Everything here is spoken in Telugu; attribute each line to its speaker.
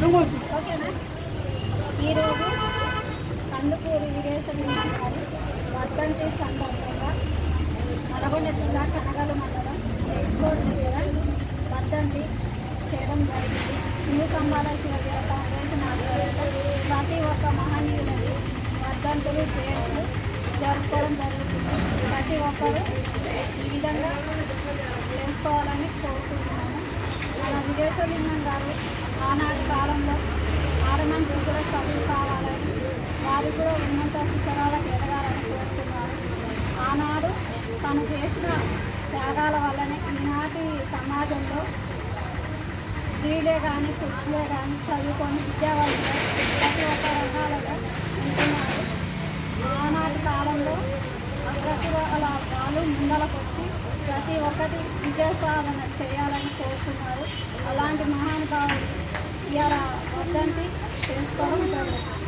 Speaker 1: ఓకేనా. ఈరోజు కందుకూరి వీరేశలింగం గారు వర్ధంతి సందర్భంగా నల్గొండ జిల్లా కనగల మండలం ఎక్స్పోర్ట్ దగ్గర వర్ధంతి చేయడం జరిగింది. న్యూ కంబాల శివగిర ఫౌండేషన్ ఆధ్వర్యంలో ప్రతి ఒక్క మహనీయులకి వర్ధంతులు జయంతులు జరుపుకోవడం జరుగుతుంది. ప్రతి ఒక్కరూ ఈ విధంగా చేసుకోవాలని కోరుకుంటున్నాను. మన వీరేశలింగం గారు ఆనాటి కాలంలో ఆడమనిషి కూడా చదువు కావాలని, వారు కూడా ఉన్నత శిఖరాలకు ఎదగాలని కోరుతున్నారు. ఆనాడు తను చేసిన త్యాగాల వల్లనే ఈనాటి సమాజంలో స్త్రీలే కానీ పురుషులే కానీ చదువుకొని విద్యావంతులు ప్రతి ఒక్క రంగాలలో ఉంటున్నారు. ఆనాటి కాలంలో ప్రతి వాళ్ళు ముందలకు వచ్చి ప్రతి ఒక్కటి విద్యా సాధన చేయాలని కోరుతున్నారు. అలాంటి మహానుభావులు ఇలా వర్ధంతి చేసుకోవడం జరుగుతుంది.